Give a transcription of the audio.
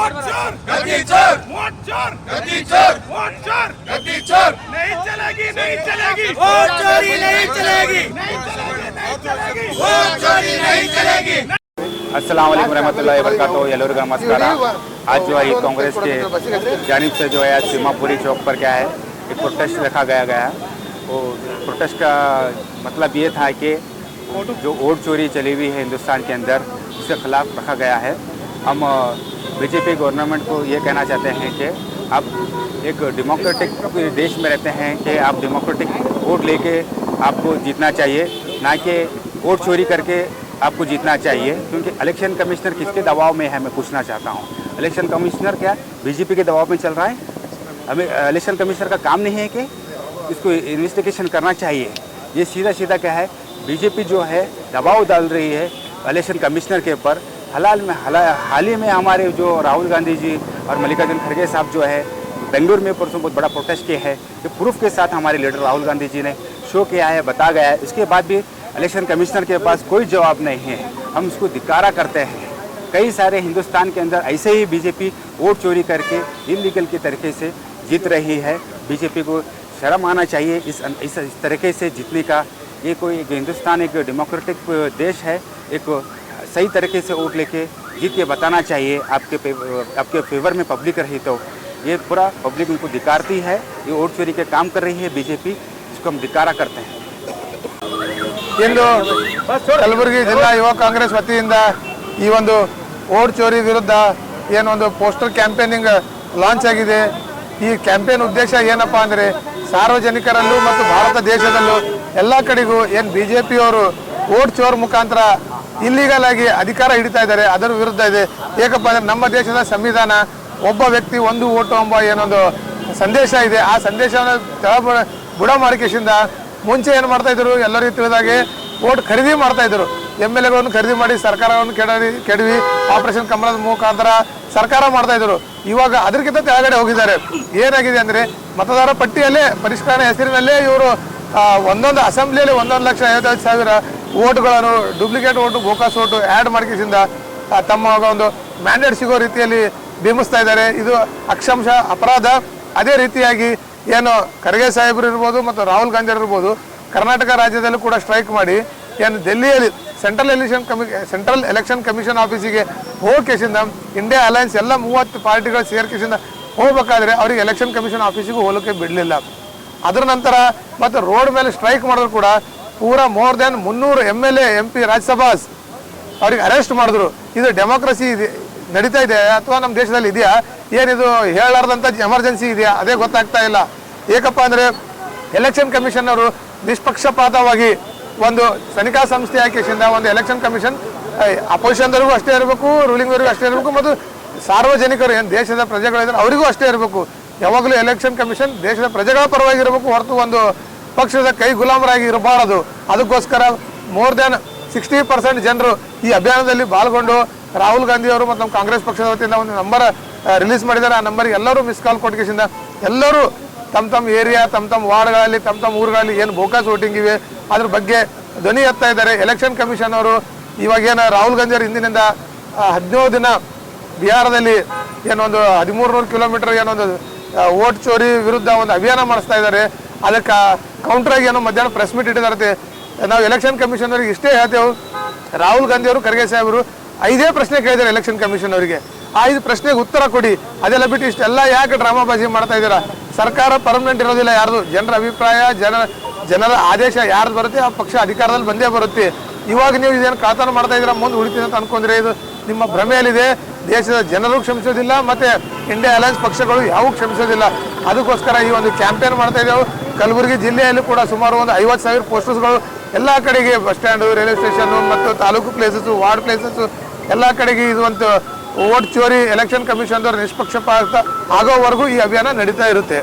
Vote चोर गद्दी चोर vote चोर गद्दी चोर वोट चोर गद्दी चोर नहीं चलेगी वोट चोरी नहीं चलेगी वोट चोरी नहीं चलेगी। अस्सलाम वालेकुम रहमतुल्लाहि व बरकातहू। ಎಲ್ಲರಿಗೂ ನಮಸ್ಕಾರ। आज जो है कांग्रेस के जानिब से जो है सीमापुरी चौक पर क्या है एक प्रोटेस्ट रखा गया है। वो प्रोटेस्ट का मतलब ये था कि जो वोट चोरी चली हुई है हिंदुस्तान के अंदर उसके खिलाफ रखा गया है। हम बीजेपी गवर्नमेंट को ये कहना चाहते हैं कि आप एक डेमोक्रेटिक देश में रहते हैं कि आप डेमोक्रेटिक वोट लेके आपको जीतना चाहिए, ना कि वोट चोरी करके आपको जीतना चाहिए। क्योंकि इलेक्शन कमिश्नर किसके दबाव में है मैं पूछना चाहता हूँ। इलेक्शन कमिश्नर क्या बीजेपी के दबाव में चल रहा है? हमें इलेक्शन कमिश्नर का काम नहीं है कि इसको इन्वेस्टिगेशन करना चाहिए। ये सीधा क्या है, बीजेपी जो है दबाव डाल रही है इलेक्शन कमिश्नर के ऊपर। हाल ही में हमारे जो राहुल गांधी जी और मल्लिकार्जुन खड़गे साहब जो है बेंगलुरु में परसों बहुत बड़ा प्रोटेस्ट किए हैं। ये प्रूफ के साथ हमारे लीडर राहुल गांधी जी ने शो किया है, बता गया है। इसके बाद भी इलेक्शन कमिश्नर के पास कोई जवाब नहीं है। हम इसको धिक्कारा करते हैं। कई सारे हिंदुस्तान के अंदर ऐसे ही बीजेपी वोट चोरी करके इलीगल के तरीके से जीत रही है। बीजेपी को शर्म आना चाहिए इस तरीके से जीतने का। ये कोई हिंदुस्तान एक डेमोक्रेटिक देश है, एक सही तरीके से वोट लेके जीत के बताना चाहिए। आपके फेवर में पब्लिक रही तो ये पूरा पब्लिक उनको धिक्कारती है। ये वोट चोरी के काम कर रही है बीजेपी, इसको हम धिक्कारा करते हैं। ಇಂದು ಕಲಬುರಗಿ ಜಿಲ್ಲಾ ಯುವ ಕಾಂಗ್ರೆಸ್ ವತಿಯಿಂದ ಈ ಒಂದು ವೋಟ್ ಚೋರಿ ವಿರುದ್ಧ ಏನೊಂದು ಪೋಸ್ಟರ್ ಕ್ಯಾಂಪೇನಿಂಗ್ ಲಾಂಚ್ ಆಗಿದೆ। ಈ ಕ್ಯಾಂಪೇನ್ ಉದ್ದೇಶ ಏನಪ್ಪಾ ಅಂದರೆ ಸಾರ್ವಜನಿಕರಲ್ಲೂ ಮತ್ತು ಭಾರತ ದೇಶದಲ್ಲೂ ಎಲ್ಲ ಕಡೆಗೂ ಏನು ಬಿಜೆಪಿಯವರು ವೋಟ್ ಚೋರ್ ಮುಖಾಂತರ ಇಲ್ಲಿಗಲ್ ಆಗಿ ಅಧಿಕಾರ ಹಿಡಿತಾ ಇದ್ದಾರೆ, ಅದರ ವಿರುದ್ಧ ಇದೆ। ಏಕಪ್ಪ ಅಂದರೆ ನಮ್ಮ ದೇಶದ ಸಂವಿಧಾನ ಒಬ್ಬ ವ್ಯಕ್ತಿ ಒಂದು ವೋಟು ಎಂಬ ಏನೊಂದು ಸಂದೇಶ ಇದೆ, ಆ ಸಂದೇಶವನ್ನು ಬುಡ ಮಾಡಿಕೆಯಿಂದ ಮುಂಚೆ ಏನು ಮಾಡ್ತಾ ಇದ್ರು, ಎಲ್ಲರಿಗೂ ತಿಳಿದಾಗೆ ವೋಟ್ ಖರೀದಿ ಮಾಡ್ತಾ ಇದ್ರು। MLAಗಳನ್ನು ಖರೀದಿ ಮಾಡಿ ಸರ್ಕಾರವನ್ನು ಕೆಡವಿ ಆಪರೇಷನ್ ಕಮಲದ ಮುಖಾಂತರ ಸರ್ಕಾರ ಮಾಡ್ತಾ ಇದ್ರು। ಇವಾಗ ಅದಕ್ಕಿಂತ ಕೆಳಗಡೆ ಹೋಗಿದ್ದಾರೆ। ಏನಾಗಿದೆ ಅಂದರೆ ಮತದಾರ ಪಟ್ಟಿಯಲ್ಲೇ ಪರಿಷ್ಕರಣೆ ಹೆಸರಿನಲ್ಲೇ ಇವರು ಒಂದೊಂದು ಅಸೆಂಬ್ಲಿಯಲ್ಲಿ 1,55,000 ವೋಟ್ಗಳನ್ನು duplicate vote bogus vote add ಮಾಡಿಕೆಯಿಂದ ತಮ್ಮ ಒಂದು ಮ್ಯಾಂಡೇಟ್ ಸಿಗೋ ರೀತಿಯಲ್ಲಿ ಬಿಂಬಿಸ್ತಾ ಇದ್ದಾರೆ। ಇದು ಅಕ್ಷಾಂಶ ಅಪರಾಧ। ಅದೇ ರೀತಿಯಾಗಿ ಏನು ಖರ್ಗೆ ಸಾಹೇಬರು ಇರ್ಬೋದು ಮತ್ತು ರಾಹುಲ್ ಗಾಂಧಿ ಇರ್ಬೋದು ಕರ್ನಾಟಕ ರಾಜ್ಯದಲ್ಲೂ ಕೂಡ ಸ್ಟ್ರೈಕ್ ಮಾಡಿ ಏನು ದೆಹಲಿಯಲ್ಲಿ ಸೆಂಟ್ರಲ್ ಎಲೆಕ್ಷನ್ ಕಮಿಷನ್ ಆಫೀಸಿಗೆ ಹೋಗೇಸಿಂದ ಇಂಡಿಯಾ ಅಲಯನ್ಸ್ ಎಲ್ಲ 30 ಪಾರ್ಟಿಗಳು ಸೇರ್ಕೆಸಿಂದ ಹೋಗಬೇಕಾದ್ರೆ ಅವರಿಗೆ ಎಲೆಕ್ಷನ್ ಕಮಿಷನ್ ಆಫೀಸಿಗೂ ಹೋಗೋಕ್ಕೆ ಬಿಡಲಿಲ್ಲ। ಅದರ ನಂತರ ಮತ್ತು ರೋಡ್ ಮೇಲೆ ಸ್ಟ್ರೈಕ್ ಮಾಡಿದ್ರು ಕೂಡ ಪೂರಾ ಮೋರ್ ದೆನ್ 300 MLA MP ರಾಜ್ಯಸಭಾಸ್ ಅವ್ರಿಗೆ ಅರೆಸ್ಟ್ ಮಾಡಿದ್ರು। ಇದು ಡೆಮೋಕ್ರಸಿ ಇದೆ ನಡೀತಾ ಇದೆ ಅಥವಾ ನಮ್ಮ ದೇಶದಲ್ಲಿ ಇದೆಯಾ? ಏನಿದು ಹೇಳಲಾರ್ದಂಥ ಎಮರ್ಜೆನ್ಸಿ ಇದೆಯಾ? ಅದೇ ಗೊತ್ತಾಗ್ತಾ ಇಲ್ಲ। ಏಕಪ್ಪ ಅಂದರೆ ಎಲೆಕ್ಷನ್ ಕಮಿಷನ್ ಅವರು ನಿಷ್ಪಕ್ಷಪಾತವಾಗಿ ಒಂದು ತನಿಖಾ ಸಂಸ್ಥೆ ಹಾಕಿಸಿಂದ ಒಂದು ಎಲೆಕ್ಷನ್ ಕಮಿಷನ್ ಅಪೋಸಿಷನ್ದವರಿಗೂ ಅಷ್ಟೇ ಇರಬೇಕು, ರೂಲಿಂಗ್ವರಿಗೂ ಅಷ್ಟೇ ಇರಬೇಕು ಮತ್ತು ಸಾರ್ವಜನಿಕರು ಏನು ದೇಶದ ಪ್ರಜೆಗಳಿದ್ದಾರೆ ಅವರಿಗೂ ಅಷ್ಟೇ ಇರಬೇಕು। ಯಾವಾಗಲೂ ಎಲೆಕ್ಷನ್ ಕಮಿಷನ್ ದೇಶದ ಪ್ರಜೆಗಳ ಪರವಾಗಿರಬೇಕು, ಹೊರತು ಒಂದು ಪಕ್ಷದ ಕೈ ಗುಲಾಮರಾಗಿ ಇರಬಾರದು। ಅದಕ್ಕೋಸ್ಕರ ಮೋರ್ ದೆನ್ 60% ಜನರು ಈ ಅಭಿಯಾನದಲ್ಲಿ ಪಾಲ್ಗೊಂಡು ರಾಹುಲ್ ಗಾಂಧಿ ಅವರು ಮತ್ತು ನಮ್ಮ ಕಾಂಗ್ರೆಸ್ ಪಕ್ಷದ ವತಿಯಿಂದ ಒಂದು ನಂಬರ್ ರಿಲೀಸ್ ಮಾಡಿದ್ದಾರೆ। ಆ ನಂಬರ್ಗೆ ಎಲ್ಲರೂ ಮಿಸ್ ಕಾಲ್ ಕೊಟ್ಟಿಗೆಸಿಂದ ಎಲ್ಲರೂ ತಮ್ಮ ಏರಿಯಾ ತಮ್ಮ ವಾರ್ಡ್ಗಳಲ್ಲಿ ತಮ್ಮ ಊರುಗಳಲ್ಲಿ ಏನು ಬೋಕಸ್ ವೋಟಿಂಗ್ ಇವೆ ಅದ್ರ ಬಗ್ಗೆ ಧ್ವನಿ ಎತ್ತಾ ಇದ್ದಾರೆ। ಎಲೆಕ್ಷನ್ ಕಮಿಷನ್ ಅವರು ಇವಾಗೇನು ರಾಹುಲ್ ಗಾಂಧಿ ಅವರು ಹಿಂದಿನಿಂದ 17 ದಿನ ಬಿಹಾರದಲ್ಲಿ ಏನೊಂದು 1300 ಕಿಲೋಮೀಟರ್ ಏನೊಂದು ವೋಟ್ ಚೋರಿ ವಿರುದ್ಧ ಒಂದು ಅಭಿಯಾನ ಮಾಡಿಸ್ತಾ ಇದ್ದಾರೆ। ಅದಕ್ಕೆ ಕೌಂಟ್ರಾಗಿ ಏನೋ ಮಧ್ಯಾಹ್ನ ಪ್ರೆಸ್ ಮೀಟ್ ಇಟ್ಟಿದ್ದಾರೆ। ನಾವು ಎಲೆಕ್ಷನ್ ಕಮಿಷನ್ ಅವರಿಗೆ ಇಷ್ಟೇ ಹೇಳ್ತೇವೆ, ರಾಹುಲ್ ಗಾಂಧಿ ಅವರು ಖರ್ಗೆ ಸಾಹೇಬರು 5 ಪ್ರಶ್ನೆ ಕೇಳಿದ್ದಾರೆ ಎಲೆಕ್ಷನ್ ಕಮಿಷನ್ ಅವರಿಗೆ, 5 ಪ್ರಶ್ನೆಗೆ ಉತ್ತರ ಕೊಡಿ। ಅದೆಲ್ಲ ಬಿಟ್ಟು ಇಷ್ಟೆಲ್ಲ ಯಾಕೆ ಡ್ರಾಮಾಬಾಜಿ ಮಾಡ್ತಾ ಇದ್ದೀರಾ? ಸರ್ಕಾರ ಪರ್ಮನೆಂಟ್ ಇರೋದಿಲ್ಲ, ಯಾರ್ದು ಜನರ ಅಭಿಪ್ರಾಯ ಜನರ ಆದೇಶ ಯಾರ್ದು ಬರುತ್ತೆ ಆ ಪಕ್ಷ ಅಧಿಕಾರದಲ್ಲಿ ಬಂದೇ ಬರುತ್ತೆ। ಇವಾಗ ನೀವು ಇದೇನು ಕಳತನ ಮಾಡ್ತಾ ಇದ್ದೀರಾ, ಮುಂದೆ ಉಳಿತೀವಿ ಅಂತ ಅನ್ಕೊಂಡ್ರೆ ಇದು ನಿಮ್ಮ ಭ್ರಮೆಯಲ್ಲಿದೆ। ದೇಶದ ಜನರು ಕ್ಷಮಿಸೋದಿಲ್ಲ ಮತ್ತು ಇಂಡಿಯಾ ಅಲಯನ್ಸ್ ಪಕ್ಷಗಳು ಯಾವೂ ಕ್ಷಮಿಸೋದಿಲ್ಲ। ಅದಕ್ಕೋಸ್ಕರ ಈ ಒಂದು ಕ್ಯಾಂಪೇನ್ ಮಾಡ್ತಾ ಇದ್ದೇವೆ। ಕಲಬುರಗಿ ಜಿಲ್ಲೆಯಲ್ಲಿ ಕೂಡ ಸುಮಾರು ಒಂದು 50,000 ಪೋಸ್ಟರ್ಸ್ಗಳು ಎಲ್ಲ ಕಡೆಗೆ ಬಸ್ ಸ್ಟ್ಯಾಂಡು, ರೈಲ್ವೆ ಸ್ಟೇಷನ್ನು ಮತ್ತು ತಾಲೂಕು ಪ್ಲೇಸಸ್ಸು, ವಾರ್ಡ್ ಪ್ಲೇಸಸ್ಸು ಎಲ್ಲ ಕಡೆಗೆ ಇದು ಒಂದು ವೋಟ್ ಚೋರಿ ಎಲೆಕ್ಷನ್ ಕಮಿಷನ್ ನಿಷ್ಪಕ್ಷಪಾತ ಆಗೋವರೆಗೂ ಈ ಅಭಿಯಾನ ನಡೀತಾ ಇರುತ್ತೆ।